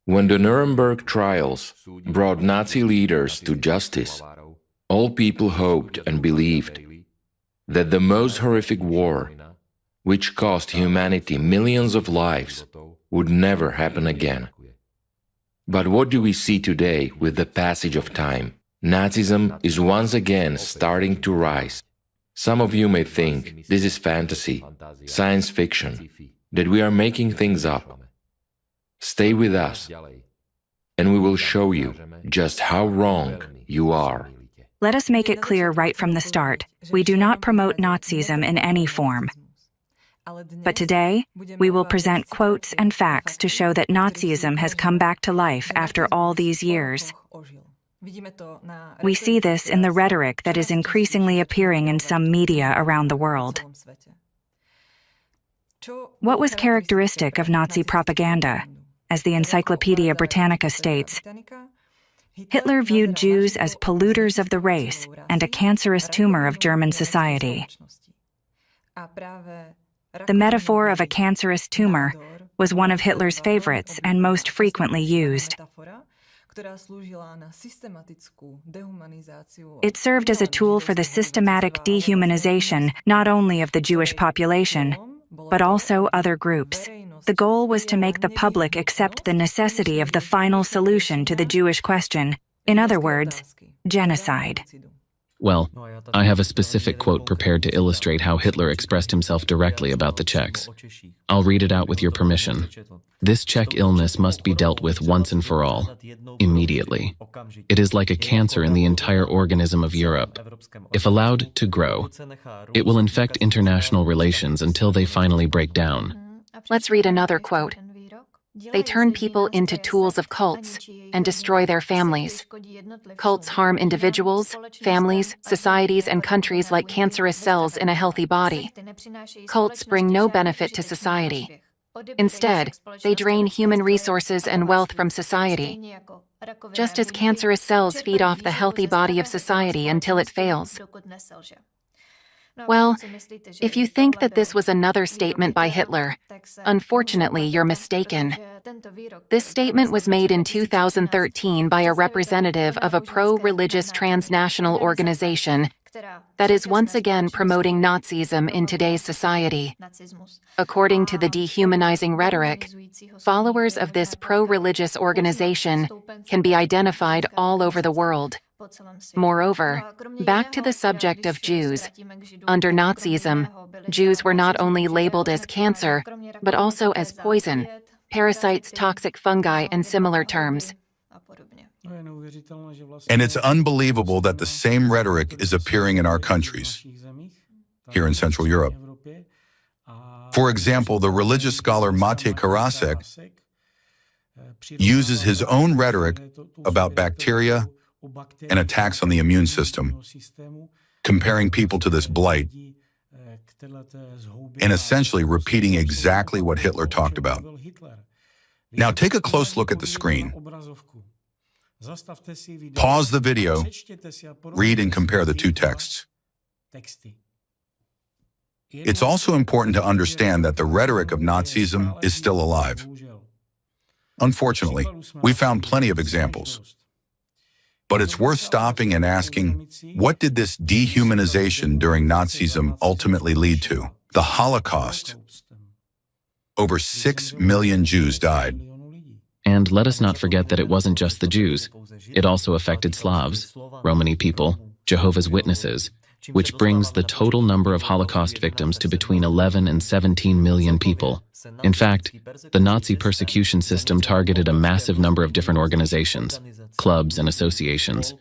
When the Nuremberg trials brought Nazi leaders to justice, all people hoped and believed that the most horrific war, which cost humanity millions of lives, would never happen again. But what do we see today with the passage of time? Nazism is once again starting to rise. Some of you may think this is fantasy, science fiction, that we are making things up. Stay with us, and we will show you just how wrong you are. Let us make it clear right from the start, we do not promote Nazism in any form. But today, we will present quotes and facts to show that Nazism has come back to life after all these years. We see this in the rhetoric that is increasingly appearing in some media around the world. What was characteristic of Nazi propaganda? As the Encyclopedia Britannica states, Hitler viewed Jews as polluters of the race and a cancerous tumor of German society. The metaphor of a cancerous tumor was one of Hitler's favorites and most frequently used. It served as a tool for the systematic dehumanization not only of the Jewish population, but also other groups. The goal was to make the public accept the necessity of the final solution to the Jewish question, in other words, genocide. Well, I have a specific quote prepared to illustrate how Hitler expressed himself directly about the Czechs. I'll read it out with your permission. This Czech illness must be dealt with once and for all, immediately. It is like a cancer in the entire organism of Europe. If allowed to grow, it will infect international relations until they finally break down. Let's read another quote. They turn people into tools of cults and destroy their families. Cults harm individuals, families, societies, and countries like cancerous cells in a healthy body. Cults bring no benefit to society. Instead, they drain human resources and wealth from society, just as cancerous cells feed off the healthy body of society until it fails. Well, if you think that this was another statement by Hitler, unfortunately, you're mistaken. This statement was made in 2013 by a representative of a pro-religious transnational organization that is once again promoting Nazism in today's society. According to the dehumanizing rhetoric, followers of this pro-religious organization can be identified all over the world. Moreover, back to the subject of Jews. Under Nazism, Jews were not only labeled as cancer, but also as poison, parasites, toxic fungi, and similar terms. And it's unbelievable that the same rhetoric is appearing in our countries, here in Central Europe. For example, the religious scholar Mate Karasek uses his own rhetoric about bacteria and attacks on the immune system, comparing people to this blight, and essentially repeating exactly what Hitler talked about. Now take a close look at the screen. Pause the video, read and compare the two texts. It's also important to understand that the rhetoric of Nazism is still alive. Unfortunately, we found plenty of examples. But it's worth stopping and asking, what did this dehumanization during Nazism ultimately lead to? The Holocaust. Over 6 million Jews died. And let us not forget that it wasn't just the Jews. It also affected Slavs, Romani people, Jehovah's Witnesses, which brings the total number of Holocaust victims to between 11 and 17 million people. In fact, the Nazi persecution system targeted a massive number of different organizations, clubs, and associations,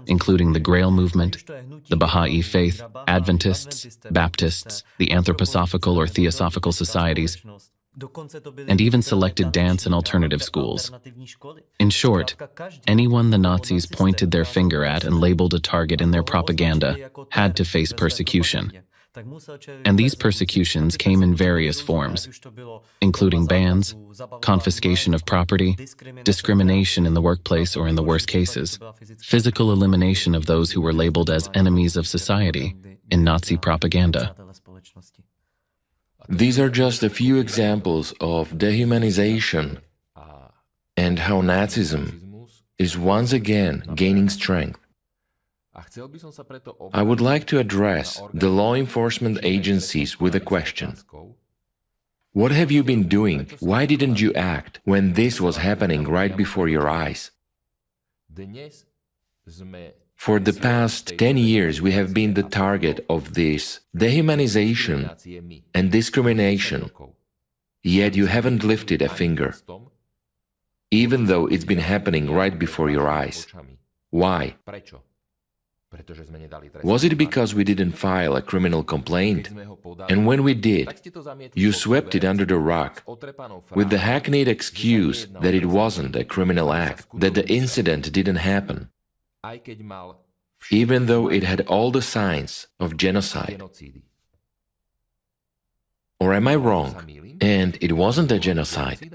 including the Grail movement, the Baha'i faith, Adventists, Baptists, the Anthroposophical or Theosophical societies, and even selected dance and alternative schools. In short, anyone the Nazis pointed their finger at and labeled a target in their propaganda had to face persecution. And these persecutions came in various forms, including bans, confiscation of property, discrimination in the workplace or in the worst cases, physical elimination of those who were labeled as enemies of society in Nazi propaganda. These are just a few examples of dehumanization and how Nazism is once again gaining strength. I would like to address the law enforcement agencies with a question. What have you been doing? Why didn't you act when this was happening right before your eyes? For the past 10 years, we have been the target of this dehumanization and discrimination, yet you haven't lifted a finger, even though it's been happening right before your eyes. Why? Was it because we didn't file a criminal complaint? And when we did, you swept it under the rug with the hackneyed excuse that it wasn't a criminal act, that the incident didn't happen, even though it had all the signs of genocide. Or am I wrong? And it wasn't a genocide?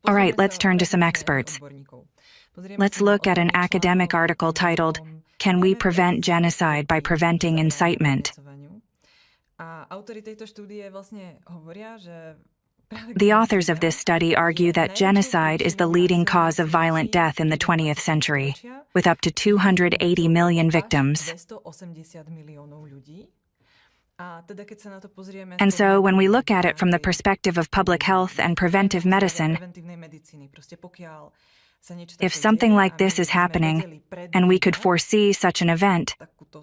All right, let's turn to some experts. Let's look at an academic article titled, "Can We Prevent Genocide by Preventing Incitement?" The authors of this study argue that genocide is the leading cause of violent death in the 20th century, with up to 280 million victims. And so, when we look at it from the perspective of public health and preventive medicine, if something like this is happening, and we could foresee such an event,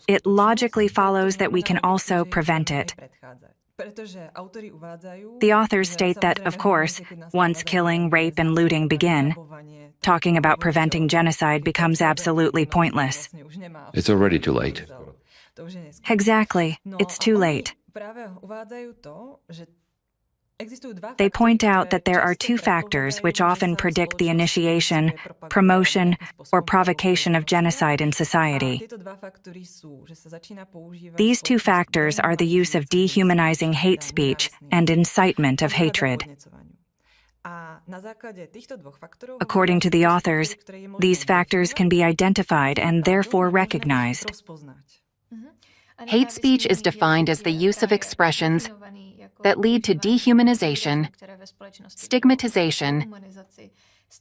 it logically follows that we can also prevent it. The authors state that, of course, once killing, rape, and looting begin, talking about preventing genocide becomes absolutely pointless. It's already too late. Exactly, it's too late. They point out that there are two factors which often predict the initiation, promotion, or provocation of genocide in society. These two factors are the use of dehumanizing hate speech and incitement of hatred. According to the authors, these factors can be identified and therefore recognized. Hate speech is defined as the use of expressions that lead to dehumanization, stigmatization,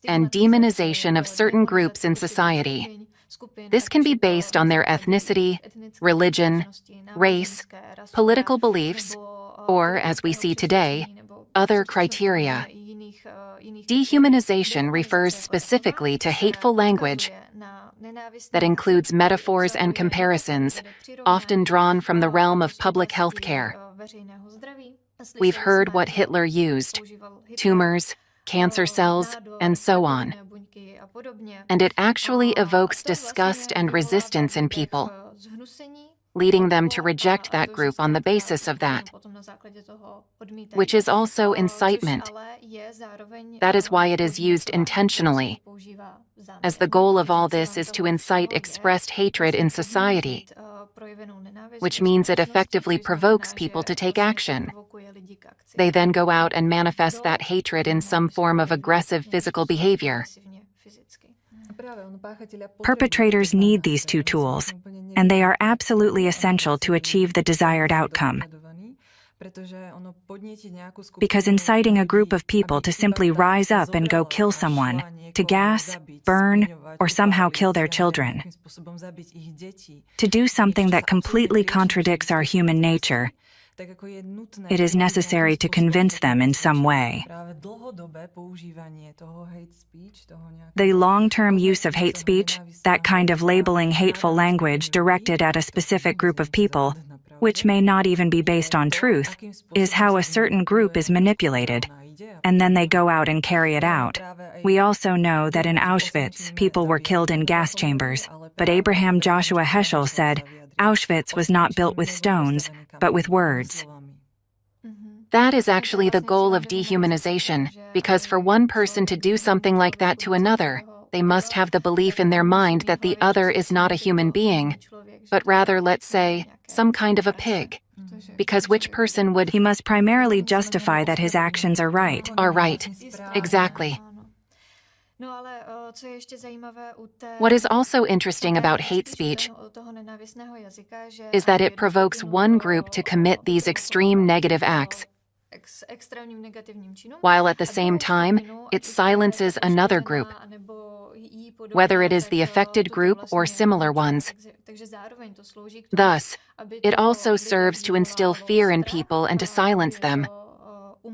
and demonization of certain groups in society. This can be based on their ethnicity, religion, race, political beliefs, or, as we see today, other criteria. Dehumanization refers specifically to hateful language that includes metaphors and comparisons, often drawn from the realm of public health care. We've heard what Hitler used: tumors, cancer cells, and so on. And it actually evokes disgust and resistance in people, leading them to reject that group on the basis of that, which is also incitement. That is why it is used intentionally, as the goal of all this is to incite expressed hatred in society, which means it effectively provokes people to take action. They then go out and manifest that hatred in some form of aggressive physical behavior. Perpetrators need these two tools, and they are absolutely essential to achieve the desired outcome. Because inciting a group of people to simply rise up and go kill someone, to gas, burn, or somehow kill their children, to do something that completely contradicts our human nature, it is necessary to convince them in some way. The long-term use of hate speech, that kind of labeling hateful language directed at a specific group of people, which may not even be based on truth, is how a certain group is manipulated, and then they go out and carry it out. We also know that in Auschwitz, people were killed in gas chambers, but Abraham Joshua Heschel said, Auschwitz was not built with stones, but with words. That is actually the goal of dehumanization, because for one person to do something like that to another, they must have the belief in their mind that the other is not a human being, but rather, let's say, some kind of a pig. Because which person would... He must primarily justify that his actions are right. Are right. Exactly. What is also interesting about hate speech is that it provokes one group to commit these extreme negative acts, while at the same time, it silences another group, whether it is the affected group or similar ones. Thus, it also serves to instill fear in people and to silence them.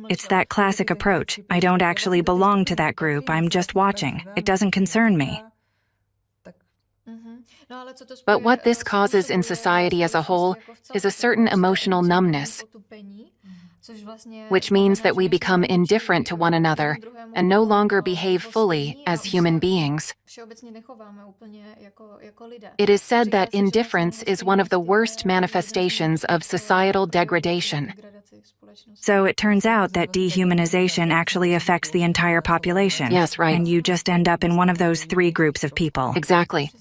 It's that classic approach. I don't actually belong to that group, I'm just watching. It doesn't concern me. But what this causes in society as a whole is a certain emotional numbness, which means that we become indifferent to one another and no longer behave fully as human beings. It is said that indifference is one of the worst manifestations of societal degradation. So it turns out that dehumanization actually affects the entire population. Yes, right. And you just end up in one of those three groups of people. Exactly.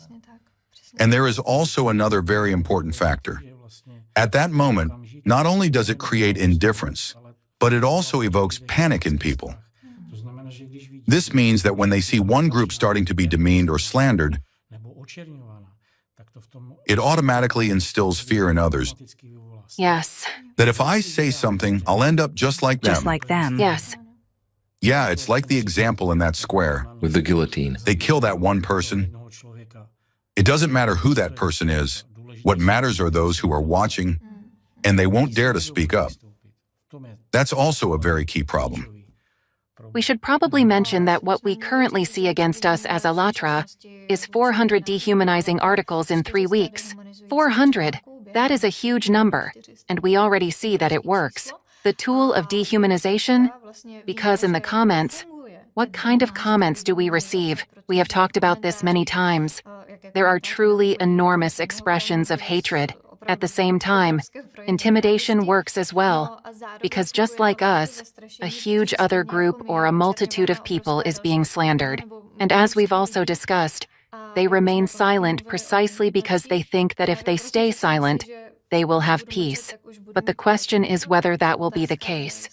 And there is also another very important factor. At that moment, not only does it create indifference, but it also evokes panic in people. This means that when they see one group starting to be demeaned or slandered, it automatically instills fear in others. Yes. That if I say something, I'll end up just like them. Just like them. Yes. Yeah, it's like the example in that square. with the guillotine. They kill that one person. It doesn't matter who that person is. What matters are those who are watching, and they won't dare to speak up. That's also a very key problem. We should probably mention that what we currently see against us as Alatra is 400 dehumanizing articles in 3 weeks. 400! That is a huge number, and we already see that it works. The tool of dehumanization, because in the comments, what kind of comments do we receive? We have talked about this many times. There are truly enormous expressions of hatred. At the same time, intimidation works as well, because just like us, a huge other group or a multitude of people is being slandered. And as we've also discussed, they remain silent precisely because they think that if they stay silent, they will have peace. But the question is whether that will be the case.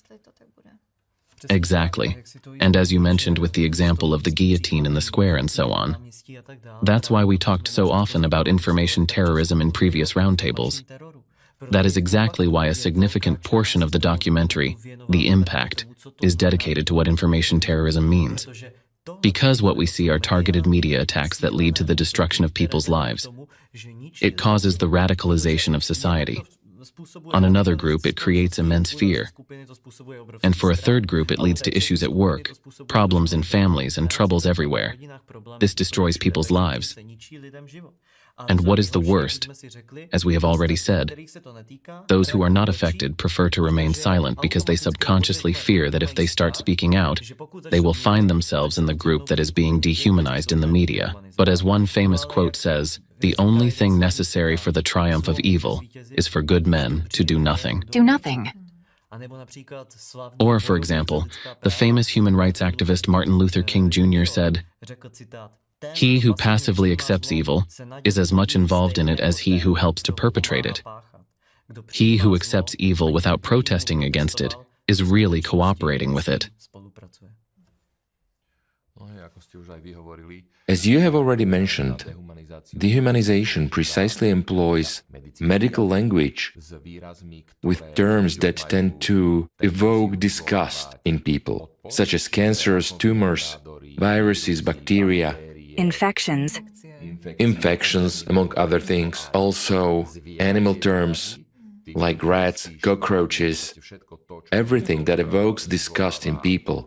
Exactly. And as you mentioned with the example of the guillotine in the square and so on, that's why we talked so often about information terrorism in previous roundtables. That is exactly why a significant portion of the documentary, The Impact, is dedicated to what information terrorism means. Because what we see are targeted media attacks that lead to the destruction of people's lives. It causes the radicalization of society. On another group, it creates immense fear. And for a third group, it leads to issues at work, problems in families, and troubles everywhere. This destroys people's lives. And what is the worst? As we have already said, those who are not affected prefer to remain silent because they subconsciously fear that if they start speaking out, they will find themselves in the group that is being dehumanized in the media. But as one famous quote says, the only thing necessary for the triumph of evil is for good men to do nothing. Do nothing. Or, for example, the famous human rights activist Martin Luther King Jr. said, "He who passively accepts evil is as much involved in it as he who helps to perpetrate it. He who accepts evil without protesting against it is really cooperating with it." As you have already mentioned, dehumanization precisely employs medical language with terms that tend to evoke disgust in people, such as cancers, tumors, viruses, bacteria, Infections. infections, among other things. Also, animal terms like rats, cockroaches, everything that evokes disgust in people.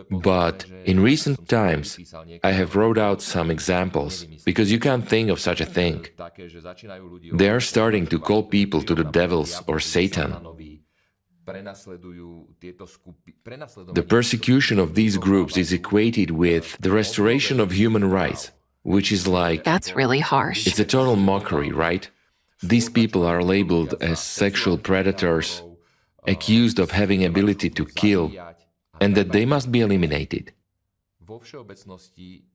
But in recent times, I have wrote out some examples, because you can't think of such a thing. They are starting to call people to the devils or Satan. The persecution of these groups is equated with the restoration of human rights, which is like... That's really harsh. It's a total mockery, right? These people are labeled as sexual predators, accused of having ability to kill, and that they must be eliminated.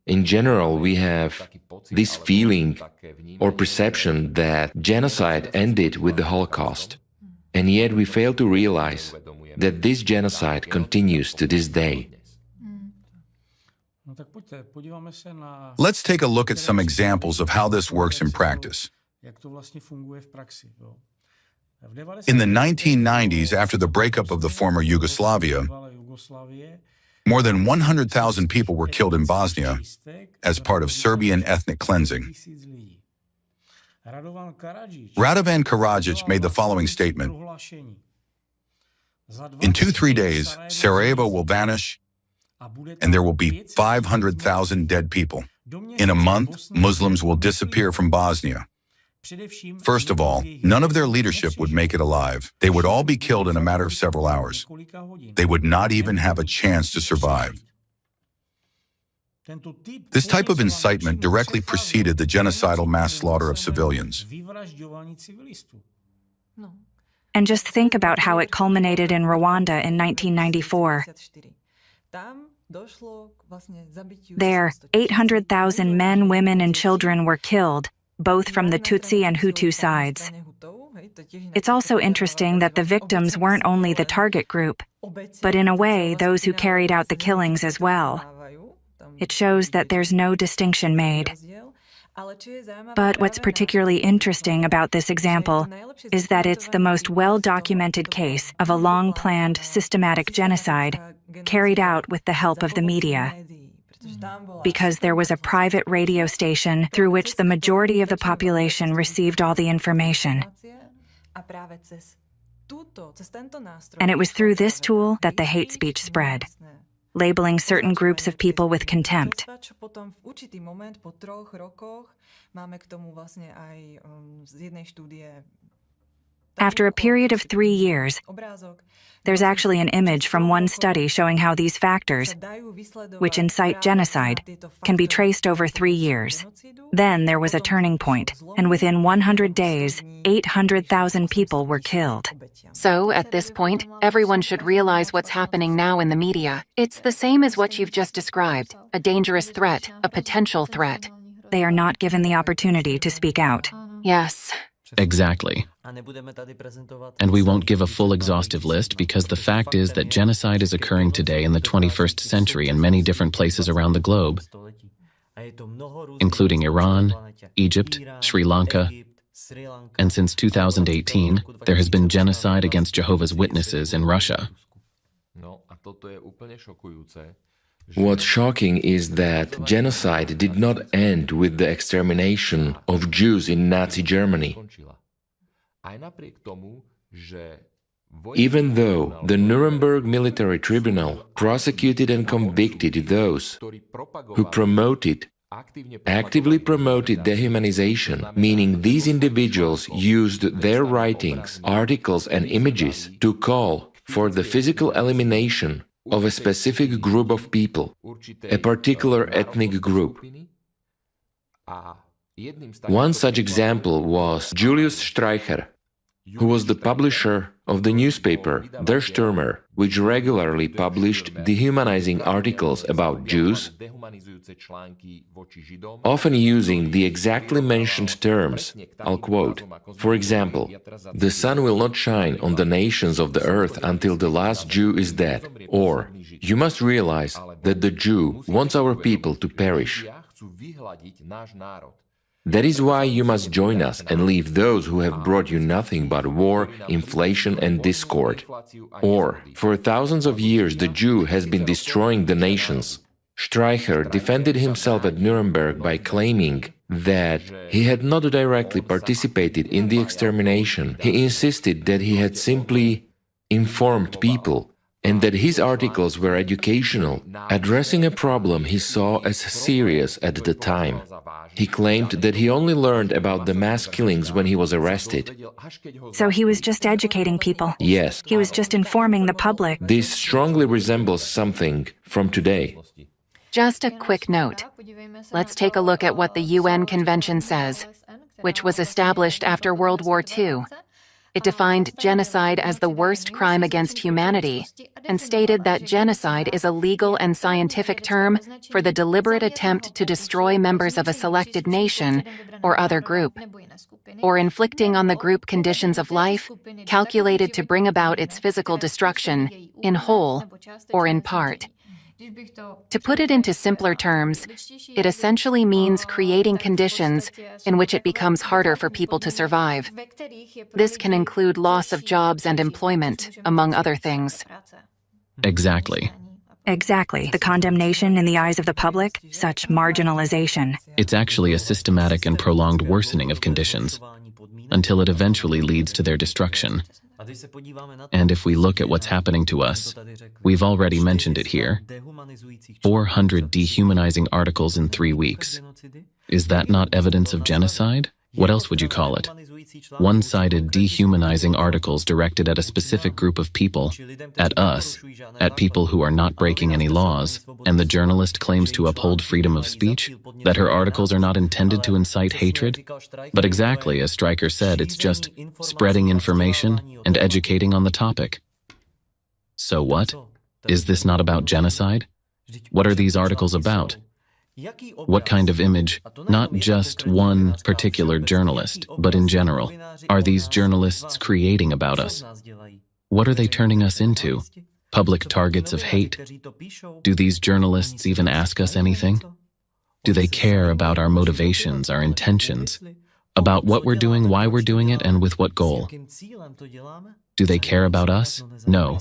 In general, we have this feeling or perception that genocide ended with the Holocaust, and yet we fail to realize that this genocide continues to this day. Let's take a look at some examples of how this works in practice. In the 1990s, after the breakup of the former Yugoslavia, more than 100,000 people were killed in Bosnia as part of Serbian ethnic cleansing. Radovan Karadzic made the following statement: "In 2-3 days, Sarajevo will vanish, and there will be 500,000 dead people. In a month, Muslims will disappear from Bosnia. First of all, none of their leadership would make it alive. They would all be killed in a matter of several hours. They would not even have a chance to survive." This type of incitement directly preceded the genocidal mass slaughter of civilians. And just think about how it culminated in Rwanda in 1994. There, 800,000 men, women, and children were killed, both from the Tutsi and Hutu sides. It's also interesting that the victims weren't only the target group, but in a way, those who carried out the killings as well. It shows that there's no distinction made. But what's particularly interesting about this example is that it's the most well-documented case of a long-planned, systematic genocide carried out with the help of the media. Because there was a private radio station through which the majority of the population received all the information. And it was through this tool that the hate speech spread, labeling certain groups of people with contempt. After a period of 3 years, there's actually an image from one study showing how these factors, which incite genocide, can be traced over 3 years. Then there was a turning point, and within 100 days, 800,000 people were killed. So, at this point, everyone should realize what's happening now in the media. It's the same as what you've just described, a dangerous threat, a potential threat. They are not given the opportunity to speak out. Yes. Exactly. And we won't give a full exhaustive list because the fact is that genocide is occurring today in the 21st century in many different places around the globe, including Iran, Egypt, Sri Lanka, and since 2018, there has been genocide against Jehovah's Witnesses in Russia. What's shocking is that genocide did not end with the extermination of Jews in Nazi Germany. Even though the Nuremberg Military Tribunal prosecuted and convicted those who actively promoted dehumanization, meaning these individuals used their writings, articles, and images to call for the physical elimination of a specific group of people, a particular ethnic group. One such example was Julius Streicher, who was the publisher of the newspaper Der Stürmer, which regularly published dehumanizing articles about Jews, often using the exactly mentioned terms. I'll quote, for example, "The sun will not shine on the nations of the earth until the last Jew is dead," or "You must realize that the Jew wants our people to perish. That is why you must join us and leave those who have brought you nothing but war, inflation, and discord." Or, "For thousands of years the Jew has been destroying the nations." Streicher defended himself at Nuremberg by claiming that he had not directly participated in the extermination. He insisted that he had simply informed people and that his articles were educational, addressing a problem he saw as serious at the time. He claimed that he only learned about the mass killings when he was arrested. So he was just educating people. Yes. He was just informing the public. This strongly resembles something from today. Just a quick note. Let's take a look at what the UN Convention says, which was established after World War II. It defined genocide as the worst crime against humanity and stated that genocide is a legal and scientific term for the deliberate attempt to destroy members of a selected nation or other group, or inflicting on the group conditions of life calculated to bring about its physical destruction, in whole or in part. To put it into simpler terms, it essentially means creating conditions in which it becomes harder for people to survive. This can include loss of jobs and employment, among other things. Exactly. Exactly. The condemnation in the eyes of the public, such marginalization. It's actually a systematic and prolonged worsening of conditions, until it eventually leads to their destruction. And if we look at what's happening to us, we've already mentioned it here. 400 dehumanizing articles in 3 weeks. Is that not evidence of genocide? What else would you call it? One-sided dehumanizing articles directed at a specific group of people, at us, at people who are not breaking any laws, and the journalist claims to uphold freedom of speech, that her articles are not intended to incite hatred? But exactly, as Stryker said, it's just spreading information and educating on the topic. So what? Is this not about genocide? What are these articles about? What kind of image, not just one particular journalist, but in general, are these journalists creating about us? What are they turning us into? Public targets of hate? Do these journalists even ask us anything? Do they care about our motivations, our intentions? About what we're doing, why we're doing it, and with what goal? Do they care about us? No,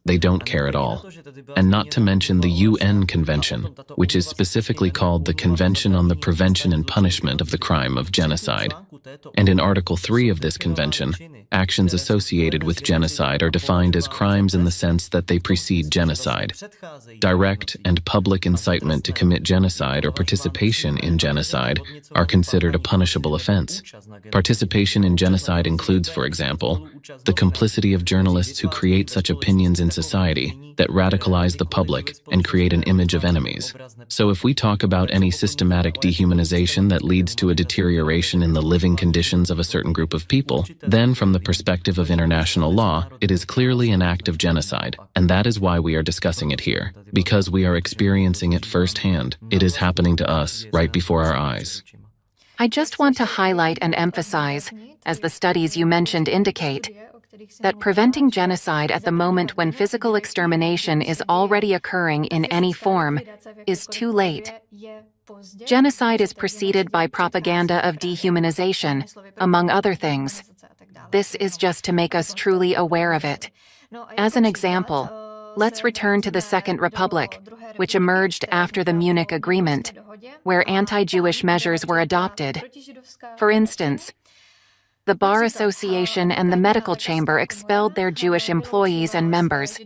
they don't care at all. And not to mention the UN Convention, which is specifically called the Convention on the Prevention and Punishment of the Crime of Genocide. And in Article 3 of this convention, actions associated with genocide are defined as crimes in the sense that they precede genocide. Direct and public incitement to commit genocide or participation in genocide are considered a punishable offense. Participation in genocide includes, for example, the complicity of journalists who create such opinions in society that radicalize the public and create an image of enemies. So if we talk about any systematic dehumanization that leads to a deterioration in the living conditions of a certain group of people, then from the perspective of international law, it is clearly an act of genocide. And that is why we are discussing it here, because we are experiencing it firsthand. It is happening to us right before our eyes. I just want to highlight and emphasize, as the studies you mentioned indicate, that preventing genocide at the moment when physical extermination is already occurring in any form is too late. Genocide is preceded by propaganda of dehumanization, among other things. This is just to make us truly aware of it. As an example, let's return to the Second Republic, which emerged after the Munich Agreement, where anti-Jewish measures were adopted. For instance, the Bar Association and the Medical Chamber expelled their Jewish employees and members,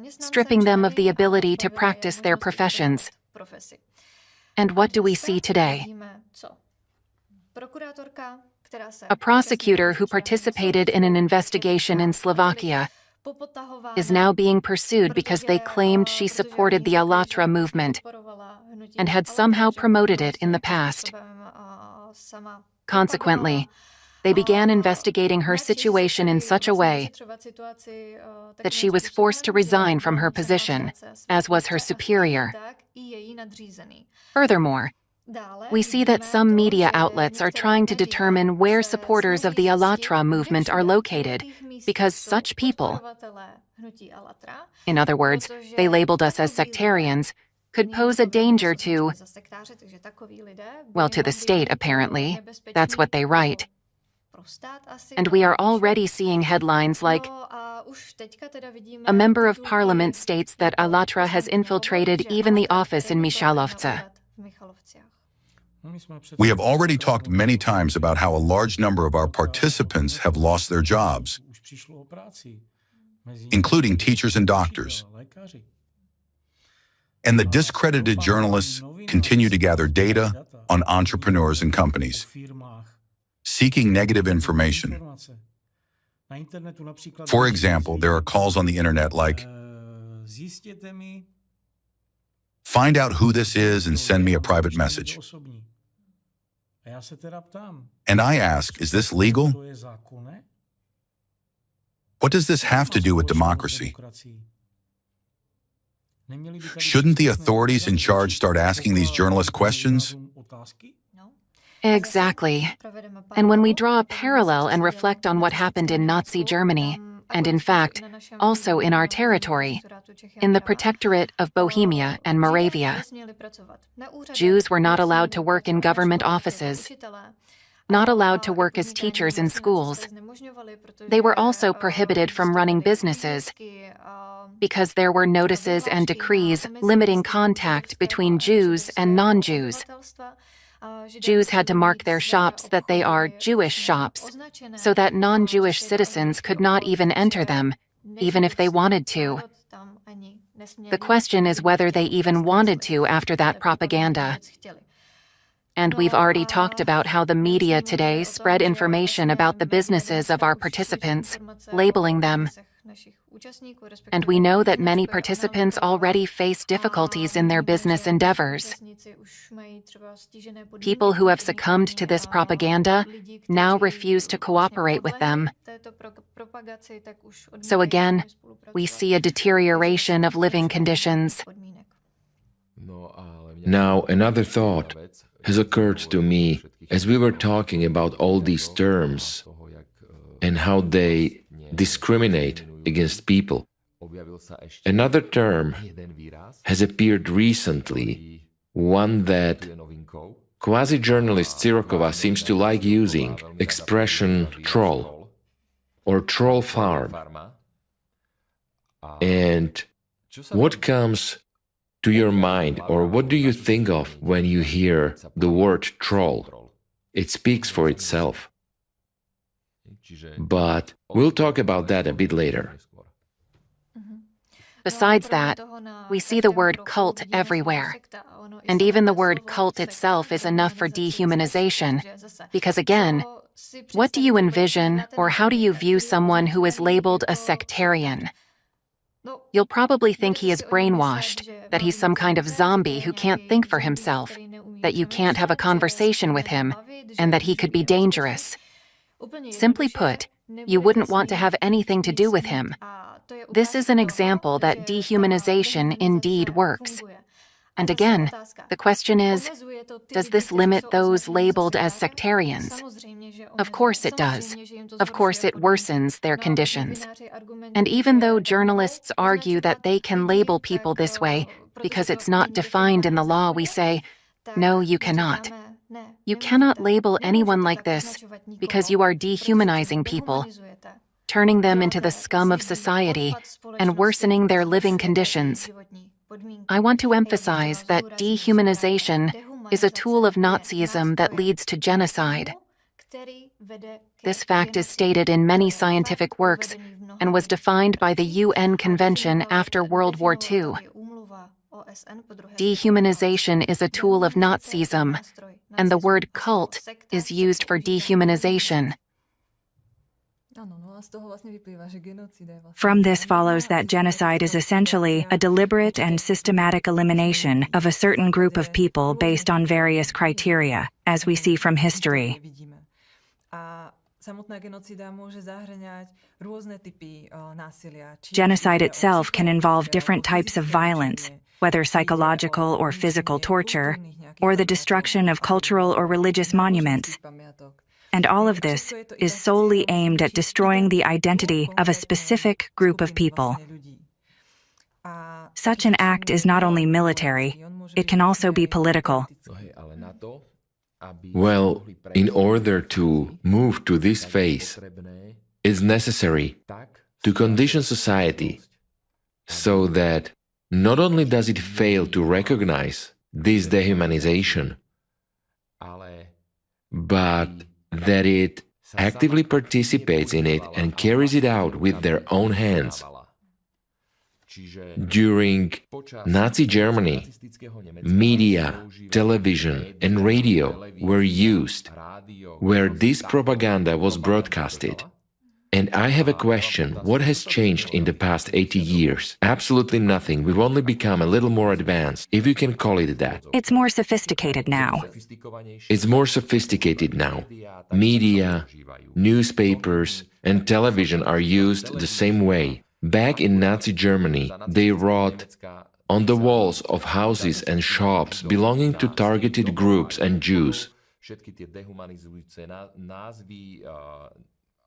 stripping them of the ability to practice their professions. And what do we see today? A prosecutor who participated in an investigation in Slovakia is now being pursued because they claimed she supported the Allatra movement and had somehow promoted it in the past. Consequently, they began investigating her situation in such a way that she was forced to resign from her position, as was her superior. Furthermore, we see that some media outlets are trying to determine where supporters of the Allatra movement are located, because such people, in other words, they labeled us as sectarians, could pose a danger to, well, to the state, apparently. That's what they write. And we are already seeing headlines like, a member of parliament states that Allatra has infiltrated even the office in Michalovce. We have already talked many times about how a large number of our participants have lost their jobs, including teachers and doctors. And the discredited journalists continue to gather data on entrepreneurs and companies, seeking negative information. For example, there are calls on the internet like, find out who this is and send me a private message. And I ask, is this legal? What does this have to do with democracy? Shouldn't the authorities in charge start asking these journalists questions? Exactly. And when we draw a parallel and reflect on what happened in Nazi Germany, and in fact, also in our territory, in the Protectorate of Bohemia and Moravia, Jews were not allowed to work in government offices, not allowed to work as teachers in schools. They were also prohibited from running businesses because there were notices and decrees limiting contact between Jews and non-Jews. Jews had to mark their shops that they are Jewish shops, so that non-Jewish citizens could not even enter them, even if they wanted to. The question is whether they even wanted to after that propaganda. And we've already talked about how the media today spread information about the businesses of our participants, labeling them. And we know that many participants already face difficulties in their business endeavors. People who have succumbed to this propaganda now refuse to cooperate with them. So again, we see a deterioration of living conditions. Now, another thought has occurred to me as we were talking about all these terms and how they discriminate against people. Another term has appeared recently, one that quasi-journalist Sirokova seems to like using, expression troll or troll farm. And what comes to your mind, or what do you think of when you hear the word troll? It speaks for itself. But we'll talk about that a bit later. Besides that, we see the word cult everywhere. And even the word cult itself is enough for dehumanization, because again, what do you envision or how do you view someone who is labeled a sectarian? You'll probably think he is brainwashed, that he's some kind of zombie who can't think for himself, that you can't have a conversation with him, and that he could be dangerous. Simply put, you wouldn't want to have anything to do with him. This is an example that dehumanization indeed works. And again, the question is, does this limit those labeled as sectarians? Of course it does. Of course it worsens their conditions. And even though journalists argue that they can label people this way because it's not defined in the law, we say, no, you cannot. You cannot label anyone like this because you are dehumanizing people, turning them into the scum of society and worsening their living conditions. I want to emphasize that dehumanization is a tool of Nazism that leads to genocide. This fact is stated in many scientific works and was defined by the UN Convention after World War II. Dehumanization is a tool of Nazism, and the word cult is used for dehumanization. From this follows that genocide is essentially a deliberate and systematic elimination of a certain group of people based on various criteria, as we see from history. Genocide itself can involve different types of violence, whether psychological or physical torture, or the destruction of cultural or religious monuments. And all of this is solely aimed at destroying the identity of a specific group of people. Such an act is not only military, it can also be political. Well, in order to move to this phase, it's necessary to condition society so that not only does it fail to recognize this dehumanization, but that it actively participates in it and carries it out with their own hands. During Nazi Germany, media, television, and radio were used where this propaganda was broadcasted. And I have a question, what has changed in the past 80 years? Absolutely nothing. We've only become a little more advanced, if you can call it that. It's more sophisticated now. It's more sophisticated now. Media, newspapers, and television are used the same way. Back in Nazi Germany, they wrote on the walls of houses and shops belonging to targeted groups and Jews.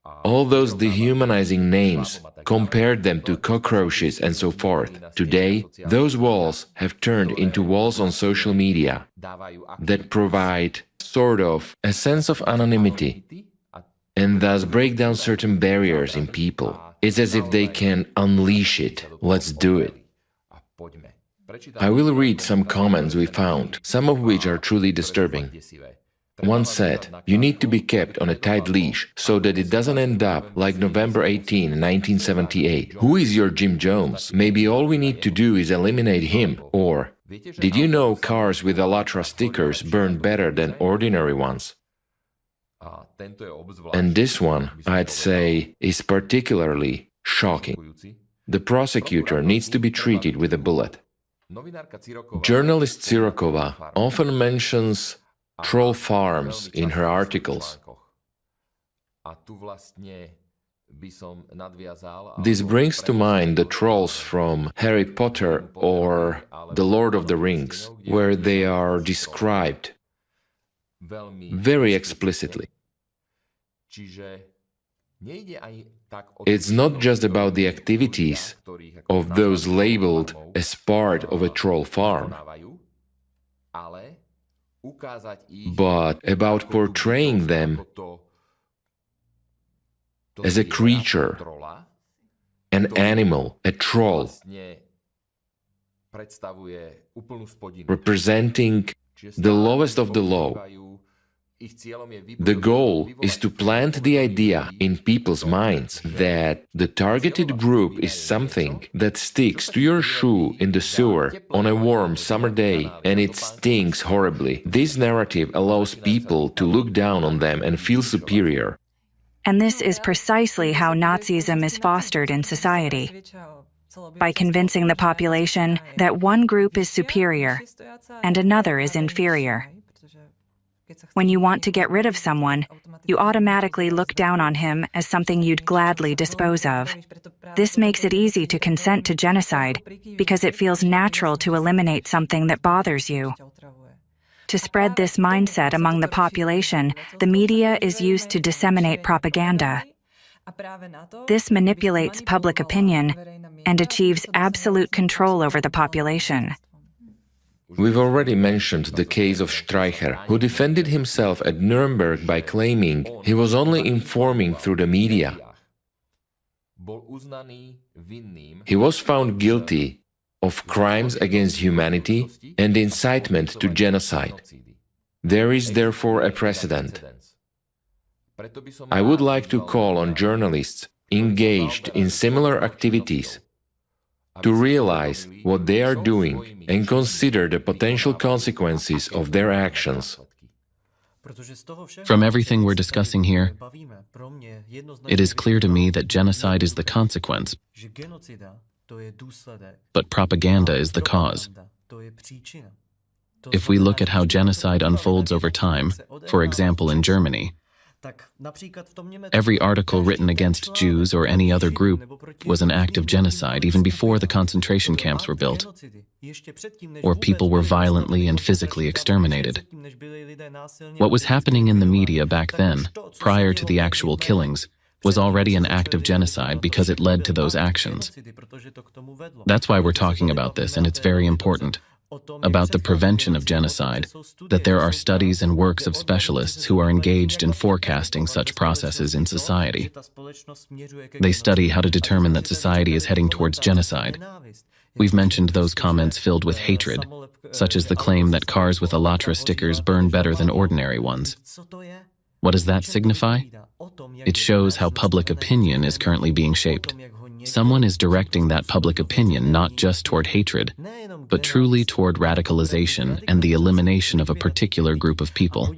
All those dehumanizing names, compared them to cockroaches and so forth. Today, those walls have turned into walls on social media that provide sort of a sense of anonymity and thus break down certain barriers in people. It's as if they can unleash it. Let's do it. I will read some comments we found, some of which are truly disturbing. One said, "You need to be kept on a tight leash so that it doesn't end up like November 18, 1978. Who is your Jim Jones? Maybe all we need to do is eliminate him." Or, "Did you know cars with Alatra stickers burn better than ordinary ones?" And this one, I'd say, is particularly shocking. The prosecutor needs to be treated with a bullet. Journalist Sirokova often mentions troll farms in her articles. This brings to mind the trolls from Harry Potter or The Lord of the Rings, where they are described very explicitly. It's not just about the activities of those labeled as part of a troll farm, but about portraying them as a creature, an animal, a troll, representing the lowest of the low. The goal is to plant the idea in people's minds that the targeted group is something that sticks to your shoe in the sewer on a warm summer day and it stings horribly. This narrative allows people to look down on them and feel superior. And this is precisely how Nazism is fostered in society, by convincing the population that one group is superior and another is inferior. When you want to get rid of someone, you automatically look down on him as something you'd gladly dispose of. This makes it easy to consent to genocide because it feels natural to eliminate something that bothers you. To spread this mindset among the population, the media is used to disseminate propaganda. This manipulates public opinion and achieves absolute control over the population. We've already mentioned the case of Streicher, who defended himself at Nuremberg by claiming he was only informing through the media. He was found guilty of crimes against humanity and incitement to genocide. There is therefore a precedent. I would like to call on journalists engaged in similar activities to realize what they are doing and consider the potential consequences of their actions. From everything we're discussing here, it is clear to me that genocide is the consequence, but propaganda is the cause. If we look at how genocide unfolds over time, for example in Germany, every article written against Jews or any other group was an act of genocide even before the concentration camps were built, or people were violently and physically exterminated. What was happening in the media back then, prior to the actual killings, was already an act of genocide because it led to those actions. That's why we're talking about this, and it's very important. About the prevention of genocide, that there are studies and works of specialists who are engaged in forecasting such processes in society. They study how to determine that society is heading towards genocide. We've mentioned those comments filled with hatred, such as the claim that cars with Alatra stickers burn better than ordinary ones. What does that signify? It shows how public opinion is currently being shaped. Someone is directing that public opinion not just toward hatred, but truly toward radicalization and the elimination of a particular group of people.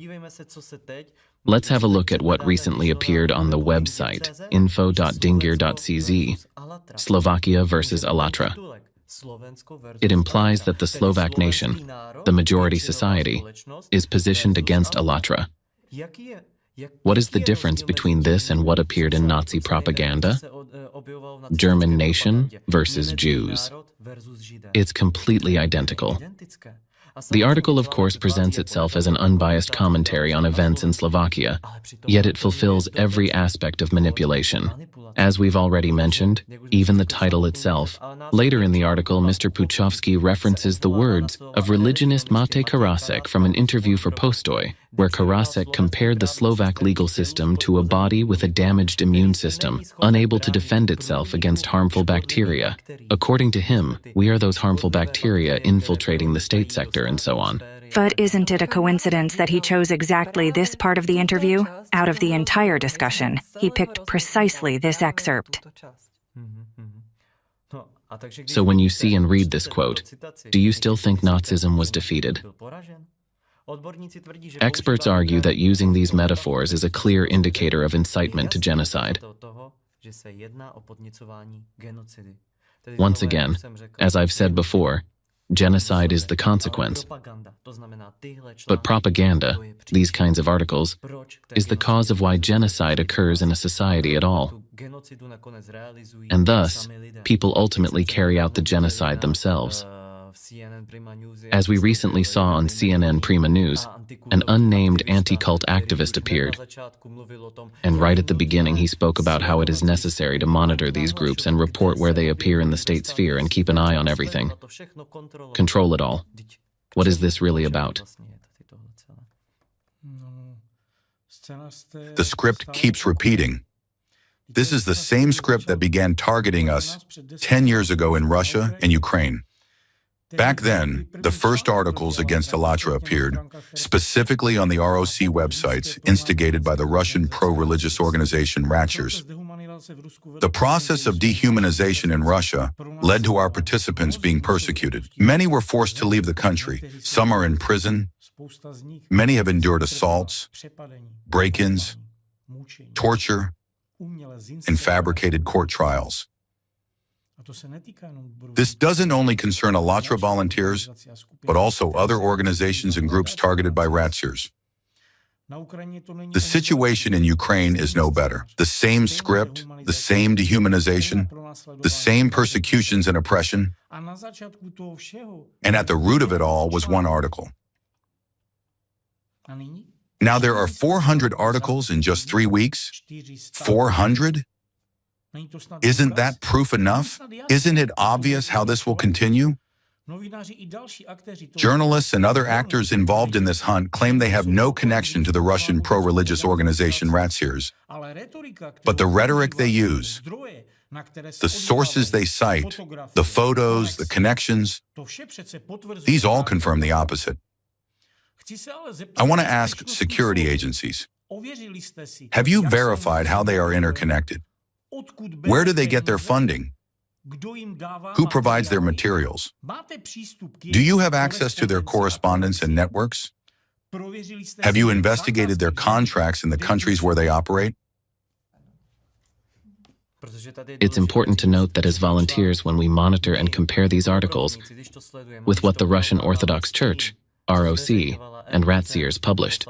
Let's have a look at what recently appeared on the website info.dingir.cz, Slovakia versus Alatra. It implies that the Slovak nation, the majority society, is positioned against Alatra. What is the difference between this and what appeared in Nazi propaganda? German nation versus Jews. It's completely identical. The article, of course, presents itself as an unbiased commentary on events in Slovakia, yet it fulfills every aspect of manipulation. As we've already mentioned, even the title itself. Later in the article, Mr. Puchovsky references the words of religionist Mate Karasek from an interview for Postoj, where Karasek compared the Slovak legal system to a body with a damaged immune system, unable to defend itself against harmful bacteria. According to him, we are those harmful bacteria infiltrating the state sector and so on. But isn't it a coincidence that he chose exactly this part of the interview? Out of the entire discussion, he picked precisely this excerpt. So when you see and read this quote, do you still think Nazism was defeated? Experts argue that using these metaphors is a clear indicator of incitement to genocide. Once again, as I've said before, genocide is the consequence. But propaganda, these kinds of articles, is the cause of why genocide occurs in a society at all. And thus, people ultimately carry out the genocide themselves. As we recently saw on CNN Prima News, an unnamed anti-cult activist appeared. And right at the beginning, he spoke about how it is necessary to monitor these groups and report where they appear in the state sphere and keep an eye on everything. Control it all. What is this really about? The script keeps repeating. This is the same script that began targeting us 10 years ago in Russia and Ukraine. Back then, the first articles against Alatra appeared, specifically on the ROC websites instigated by the Russian pro-religious organization Ratchers. The process of dehumanization in Russia led to our participants being persecuted. Many were forced to leave the country. Some are in prison. Many have endured assaults, break-ins, torture, and fabricated court trials. This doesn't only concern Alatra volunteers, but also other organizations and groups targeted by Ratchers. The situation in Ukraine is no better. The same script, the same dehumanization, the same persecutions and oppression, and at the root of it all was one article. Now there are 400 articles in just 3 weeks? 400? Isn't that proof enough? Isn't it obvious how this will continue? Journalists and other actors involved in this hunt claim they have no connection to the Russian pro-religious organization Ratchers. But the rhetoric they use, the sources they cite, the photos, the connections, these all confirm the opposite. I want to ask security agencies, have you verified how they are interconnected? Where do they get their funding? Who provides their materials? Do you have access to their correspondence and networks? Have you investigated their contracts in the countries where they operate? It's important to note that as volunteers, when we monitor and compare these articles with what the Russian Orthodox Church, ROC, and Ratchers published,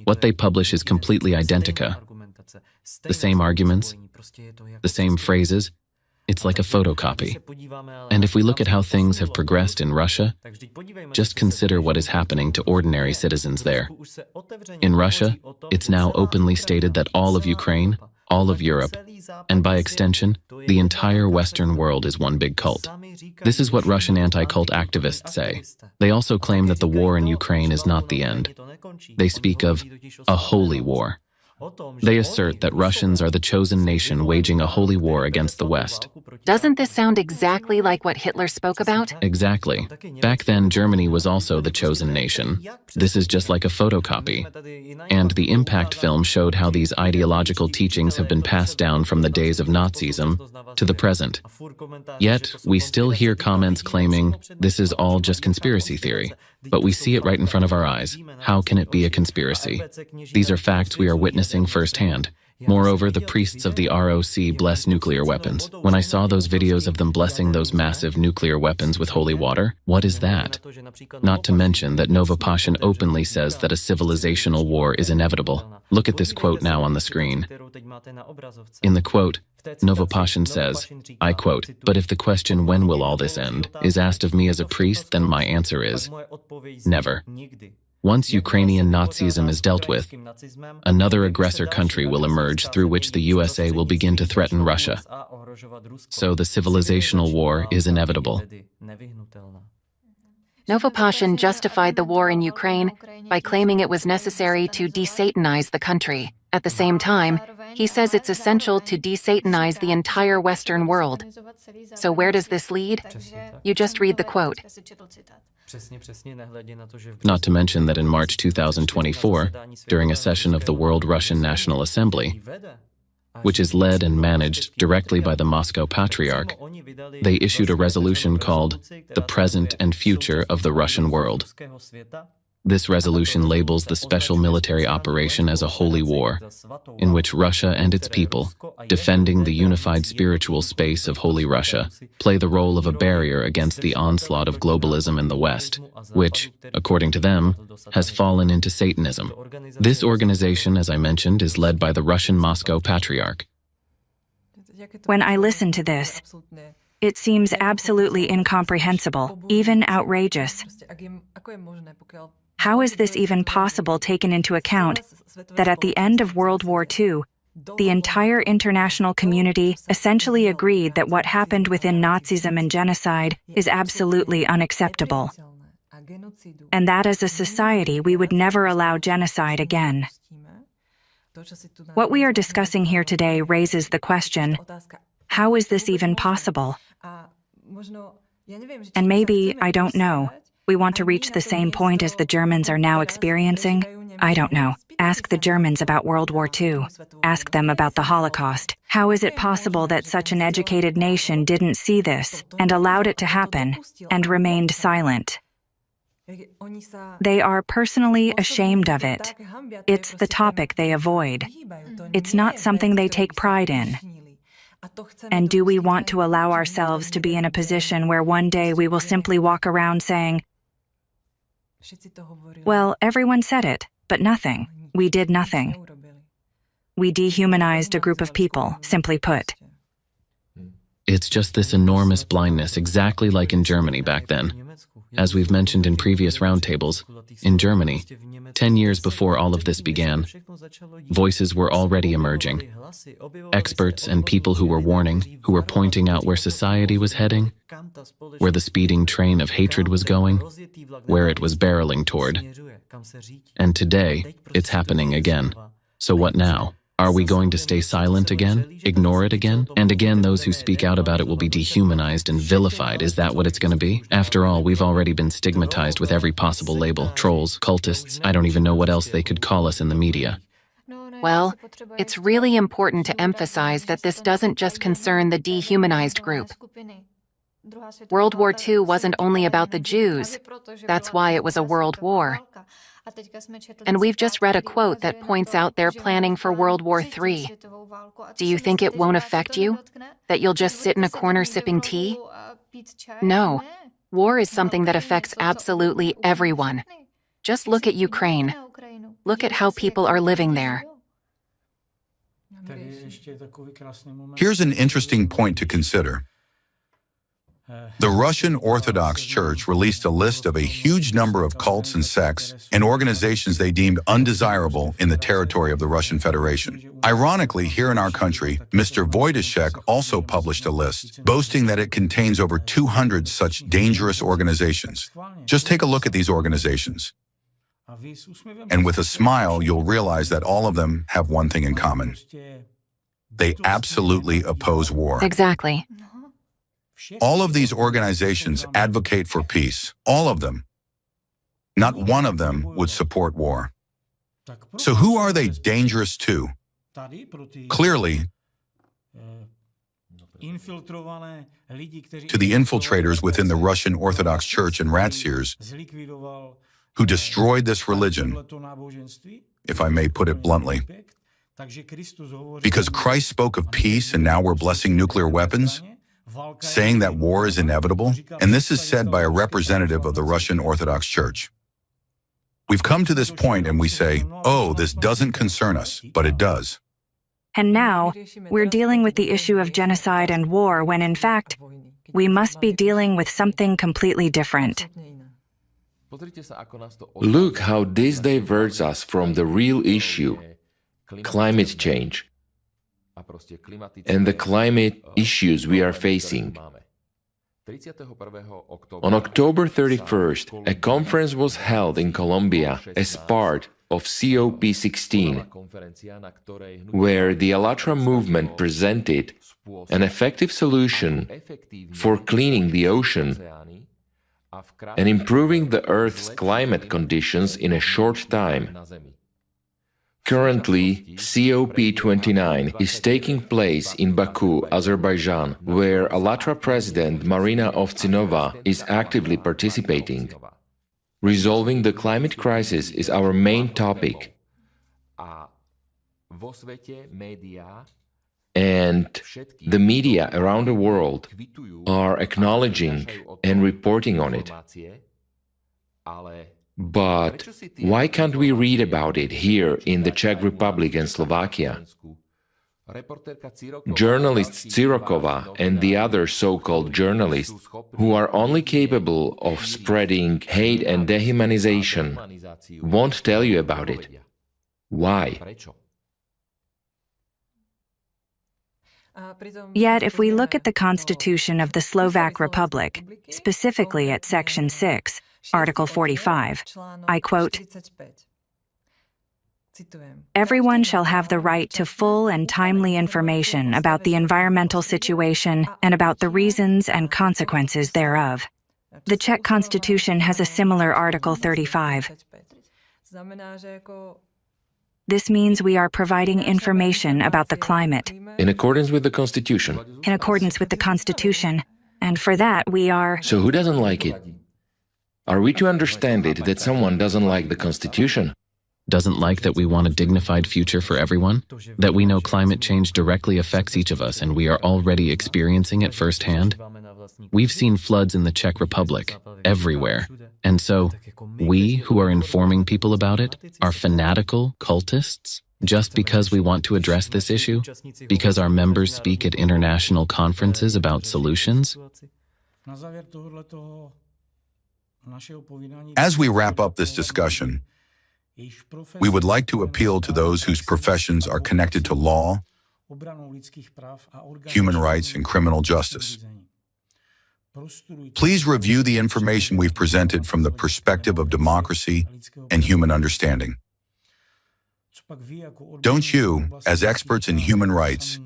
what they publish is completely identical. The same arguments, the same phrases, it's like a photocopy. And if we look at how things have progressed in Russia, just consider what is happening to ordinary citizens there. In Russia, it's now openly stated that all of Ukraine, all of Europe, and by extension, the entire Western world is one big cult. This is what Russian anti-cult activists say. They also claim that the war in Ukraine is not the end. They speak of a holy war. They assert that Russians are the chosen nation waging a holy war against the West. Doesn't this sound exactly like what Hitler spoke about? Exactly. Back then, Germany was also the chosen nation. This is just like a photocopy. And the Impact film showed how these ideological teachings have been passed down from the days of Nazism to the present. Yet, we still hear comments claiming this is all just conspiracy theory. But we see it right in front of our eyes. How can it be a conspiracy? These are facts we are witnessing firsthand. Moreover, the priests of the ROC bless nuclear weapons. When I saw those videos of them blessing those massive nuclear weapons with holy water, what is that? Not to mention that Novopashin openly says that a civilizational war is inevitable. Look at this quote now on the screen. In the quote, Novopashin says, I quote, "But if the question, when will all this end, is asked of me as a priest, then my answer is, never. Once Ukrainian Nazism is dealt with, another aggressor country will emerge through which the USA will begin to threaten Russia. So the civilizational war is inevitable." Novopashin justified the war in Ukraine by claiming it was necessary to de-Satanize the country. At the same time, he says it's essential to de-Satanize the entire Western world. So where does this lead? You just read the quote. Not to mention that in March 2024, during a session of the World Russian National Assembly, which is led and managed directly by the Moscow Patriarch, they issued a resolution called The Present and Future of the Russian World. This resolution labels the special military operation as a holy war, in which Russia and its people, defending the unified spiritual space of Holy Russia, play the role of a barrier against the onslaught of globalism in the West, which, according to them, has fallen into Satanism. This organization, as I mentioned, is led by the Russian Moscow Patriarch. When I listen to this, it seems absolutely incomprehensible, even outrageous. How is this even possible, taken into account that at the end of World War II, the entire international community essentially agreed that what happened within Nazism and genocide is absolutely unacceptable, and that as a society we would never allow genocide again? What we are discussing here today raises the question, how is this even possible? And maybe, I don't know, we want to reach the same point as the Germans are now experiencing? I don't know. Ask the Germans about World War II. Ask them about the Holocaust. How is it possible that such an educated nation didn't see this and allowed it to happen and remained silent? They are personally ashamed of it. It's the topic they avoid. It's not something they take pride in. And do we want to allow ourselves to be in a position where one day we will simply walk around saying, well, everyone said it, but nothing. We did nothing. We dehumanized a group of people, simply put. It's just this enormous blindness, exactly like in Germany back then. As we've mentioned in previous roundtables, in Germany, 10 years before all of this began, voices were already emerging. Experts and people who were warning, who were pointing out where society was heading, where the speeding train of hatred was going, where it was barreling toward. And today, it's happening again. So what now? Are we going to stay silent again? Ignore it again? And again, those who speak out about it will be dehumanized and vilified. Is that what it's going to be? After all, we've already been stigmatized with every possible label. Trolls, cultists, I don't even know what else they could call us in the media. Well, it's really important to emphasize that this doesn't just concern the dehumanized group. World War II wasn't only about the Jews. That's why it was a world war. And we've just read a quote that points out they're planning for World War III. Do you think it won't affect you? That you'll just sit in a corner sipping tea? No. War is something that affects absolutely everyone. Just look at Ukraine. Look at how people are living there. Here's an interesting point to consider. The Russian Orthodox Church released a list of a huge number of cults and sects and organizations they deemed undesirable in the territory of the Russian Federation. Ironically, here in our country, Mr. Wojtyszek also published a list, boasting that it contains over 200 such dangerous organizations. Just take a look at these organizations. And with a smile, you'll realize that all of them have one thing in common. They absolutely oppose war. Exactly. All of these organizations advocate for peace. All of them. Not one of them would support war. So who are they dangerous to? Clearly, to the infiltrators within the Russian Orthodox Church and rat-seers who destroyed this religion, if I may put it bluntly. Because Christ spoke of peace and now we're blessing nuclear weapons, saying that war is inevitable, and this is said by a representative of the Russian Orthodox Church. We've come to this point and we say, oh, this doesn't concern us, but it does. And now, we're dealing with the issue of genocide and war when, in fact, we must be dealing with something completely different. Look how this diverts us from the real issue, climate change, and the climate issues we are facing. On October 31st, a conference was held in Colombia as part of COP16, where the Alatra movement presented an effective solution for cleaning the ocean and improving the Earth's climate conditions in a short time. Currently, COP29 is taking place in Baku, Azerbaijan, where Alatra President Marina Ovtsinova is actively participating. Resolving the climate crisis is our main topic. And the media around the world are acknowledging and reporting on it. But why can't we read about it here in the Czech Republic and Slovakia? Journalist Cyrokova and the other so-called journalists who are only capable of spreading hate and dehumanization won't tell you about it. Why? Yet, if we look at the Constitution of the Slovak Republic, specifically at Section 6, Article 45, I quote, "Everyone shall have the right to full and timely information about the environmental situation and about the reasons and consequences thereof." The Czech Constitution has a similar Article 35. This means we are providing information about the climate. In accordance with the Constitution. In accordance with the Constitution. And for that, we are... So who doesn't like it? Are we to understand it that someone doesn't like the Constitution? Doesn't like that we want a dignified future for everyone? That we know climate change directly affects each of us and we are already experiencing it firsthand? We've seen floods in the Czech Republic, everywhere. And so, we who are informing people about it are fanatical cultists just because we want to address this issue? Because our members speak at international conferences about solutions? As we wrap up this discussion, we would like to appeal to those whose professions are connected to law, human rights, and criminal justice. Please review the information we've presented from the perspective of democracy and human understanding. Don't you, as experts in human rights,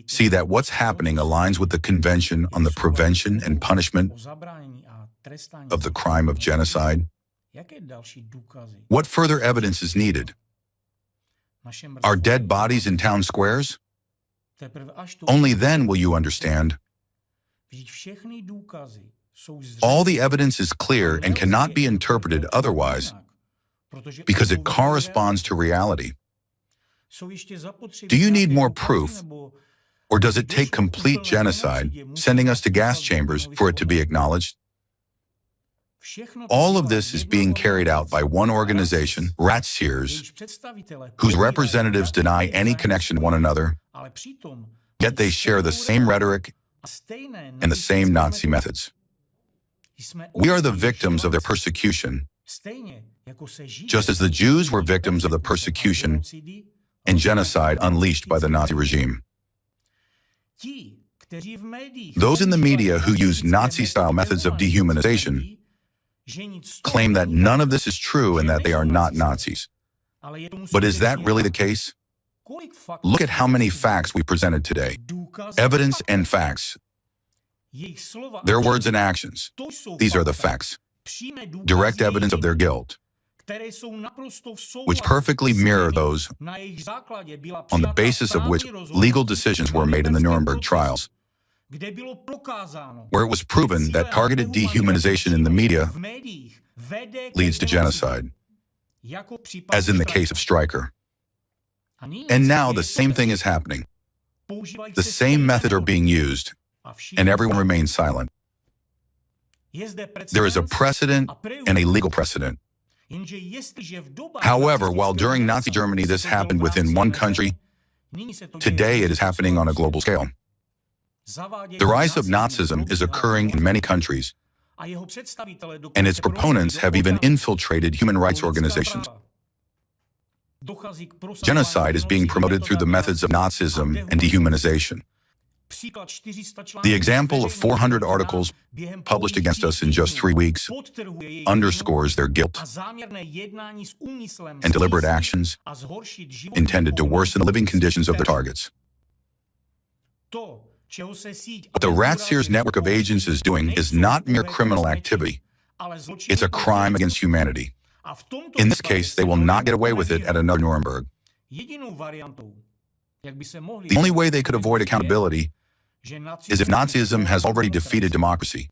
see that what's happening aligns with the Convention on the Prevention and Punishment of the Crime of Genocide? What further evidence is needed? Are dead bodies in town squares? Only then will you understand. All the evidence is clear and cannot be interpreted otherwise because it corresponds to reality. Do you need more proof, or does it take complete genocide, sending us to gas chambers, for it to be acknowledged? All of this is being carried out by one organization, rat seers, whose representatives deny any connection to one another, yet they share the same rhetoric and the same Nazi methods. We are the victims of their persecution, just as the Jews were victims of the persecution and genocide unleashed by the Nazi regime. Those in the media who use Nazi-style methods of dehumanization claim that none of this is true and that they are not Nazis. But is that really the case? Look at how many facts we presented today. Evidence and facts. Their words and actions. These are the facts. Direct evidence of their guilt, which perfectly mirror those on the basis of which legal decisions were made in the Nuremberg trials, where it was proven that targeted dehumanization in the media leads to genocide, as in the case of Stryker. And now the same thing is happening. The same methods are being used, and everyone remains silent. There is a precedent and a legal precedent. However, while during Nazi Germany this happened within one country, today it is happening on a global scale. The rise of Nazism is occurring in many countries, and its proponents have even infiltrated human rights organizations. Genocide is being promoted through the methods of Nazism and dehumanization. The example of 400 articles published against us in just 3 weeks underscores their guilt and deliberate actions intended to worsen the living conditions of their targets. What the Rat-Sears network of agents is doing is not mere criminal activity. It's a crime against humanity. In this case, they will not get away with it at another Nuremberg. The only way they could avoid accountability is if Nazism has already defeated democracy,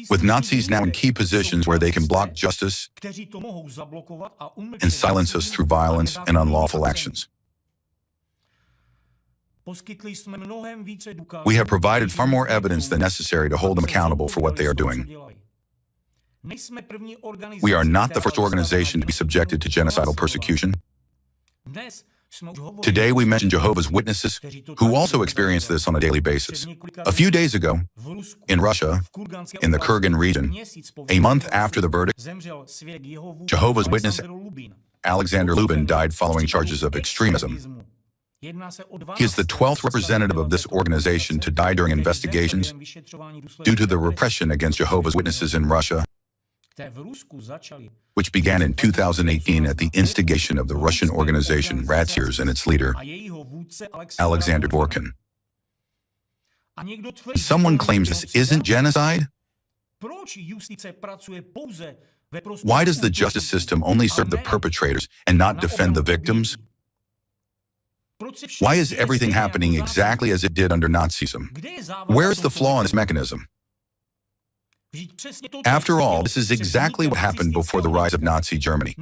with Nazis now in key positions where they can block justice and silence us through violence and unlawful actions. We have provided far more evidence than necessary to hold them accountable for what they are doing. We are not the first organization to be subjected to genocidal persecution. Today we mention Jehovah's Witnesses, who also experience this on a daily basis. A few days ago, in Russia, in the Kurgan region, a month after the verdict, Jehovah's Witness Alexander Lubin died following charges of extremism. He is the 12th representative of this organization to die during investigations due to the repression against Jehovah's Witnesses in Russia, which began in 2018 at the instigation of the Russian organization Rat-Sears and its leader, Alexander Dvorkin. Someone claims this isn't genocide? Why does the justice system only serve the perpetrators and not defend the victims? Why is everything happening exactly as it did under Nazism? Where is the flaw in this mechanism? After all, this is exactly what happened before the rise of Nazi Germany.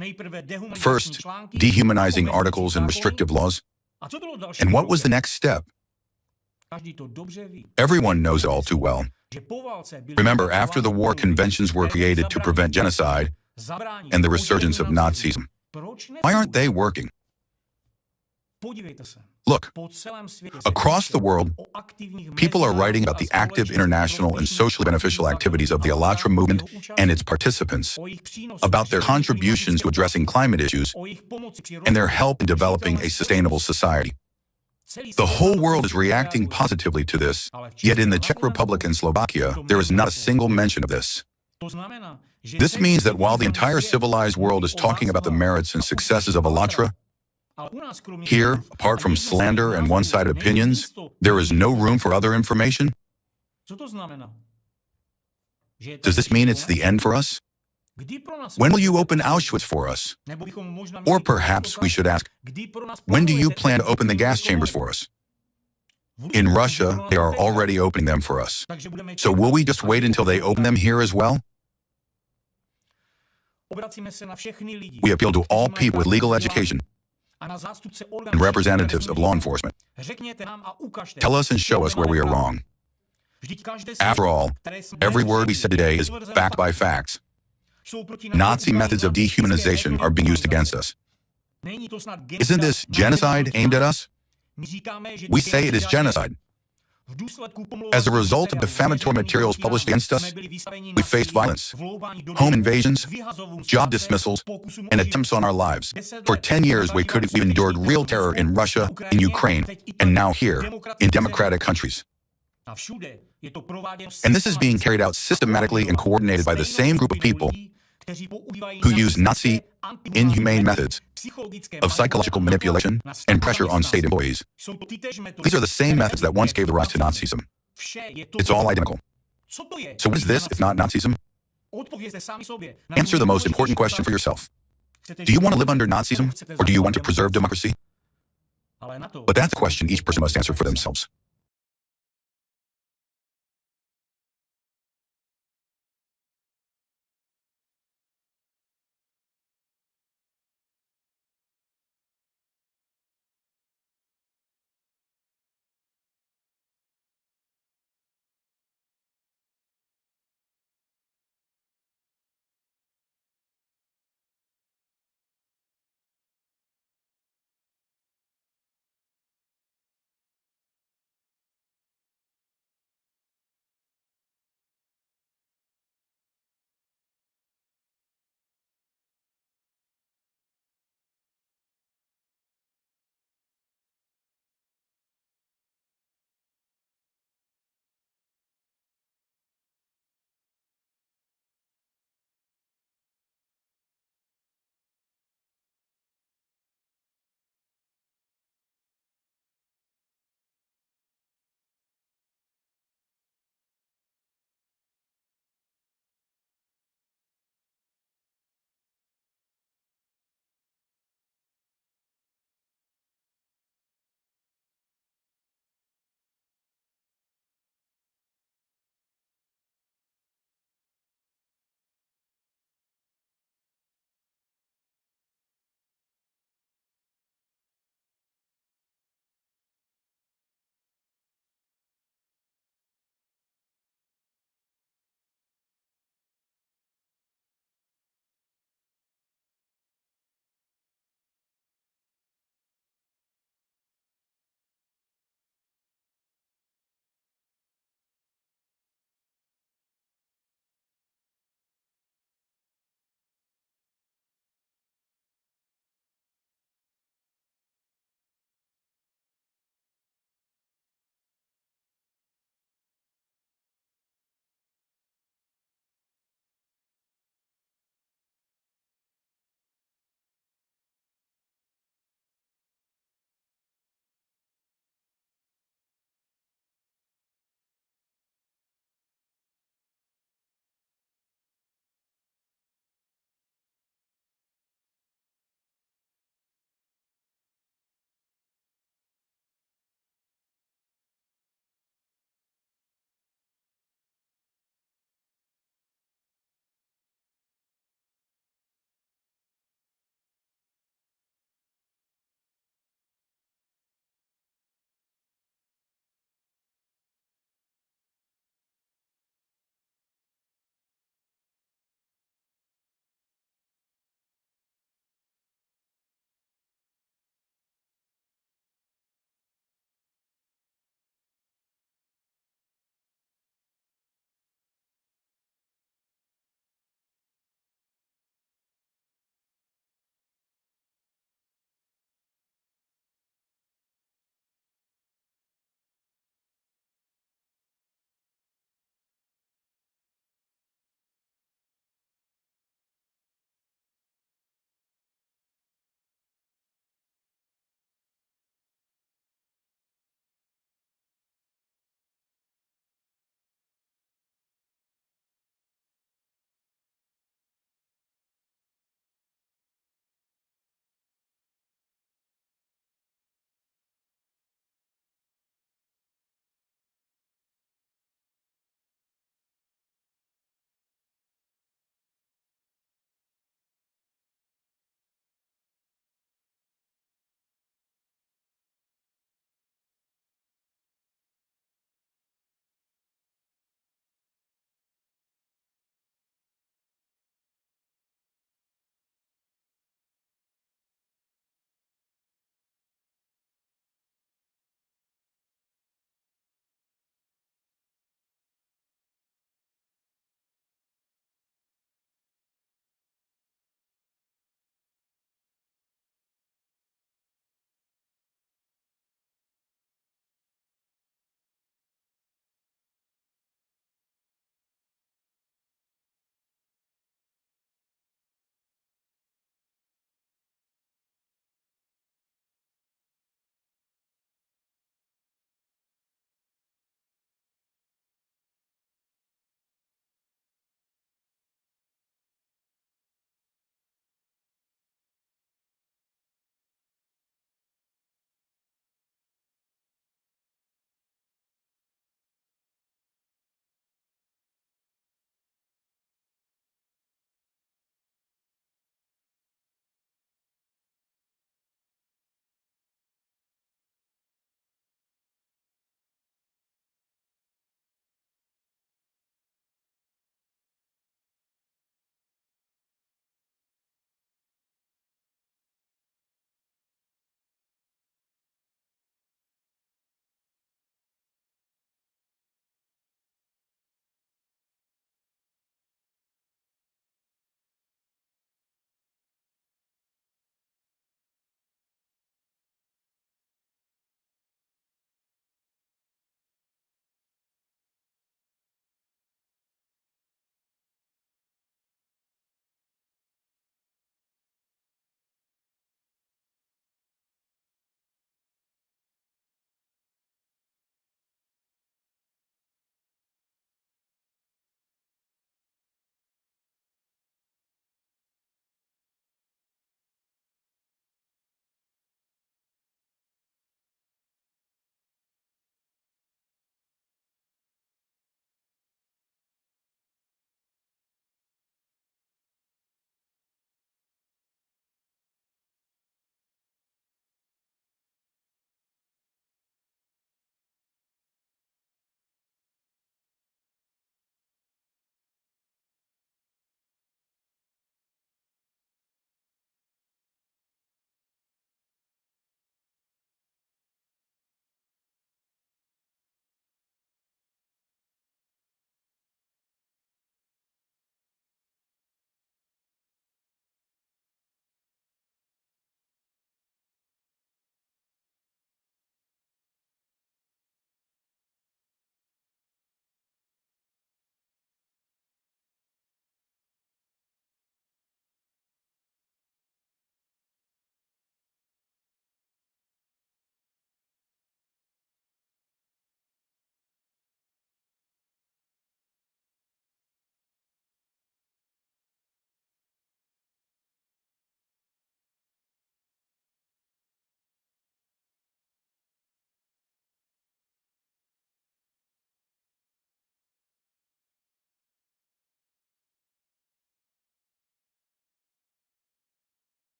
First, dehumanizing articles and restrictive laws. And what was the next step? Everyone knows it all too well. Remember, after the war, conventions were created to prevent genocide and the resurgence of Nazism. Why aren't they working? Look, across the world, people are writing about the active international and socially beneficial activities of the Allatra movement and its participants, about their contributions to addressing climate issues, and their help in developing a sustainable society. The whole world is reacting positively to this, yet in the Czech Republic and Slovakia, there is not a single mention of this. This means that while the entire civilized world is talking about the merits and successes of Allatra, here, apart from slander and one-sided opinions, there is no room for other information? Does this mean it's the end for us? When will you open Auschwitz for us? Or perhaps we should ask, when do you plan to open the gas chambers for us? In Russia, they are already opening them for us. So will we just wait until they open them here as well? We appeal to all people with legal education and representatives of law enforcement. Tell us and show us where we are wrong. After all, every word we said today is backed by facts. Nazi methods of dehumanization are being used against us. Isn't this genocide aimed at us? We say it is genocide. As a result of defamatory materials published against us, we faced violence, home invasions, job dismissals, and attempts on our lives. For 10 years, we endured real terror in Russia, in Ukraine, and now here, in democratic countries. And this is being carried out systematically and coordinated by the same group of people who use Nazi, inhumane methods of psychological manipulation and pressure on state employees. These are the same methods that once gave the rise to Nazism. It's all identical. So what is this if not Nazism? Answer the most important question for yourself. Do you want to live under Nazism, or do you want to preserve democracy? But that's a question each person must answer for themselves.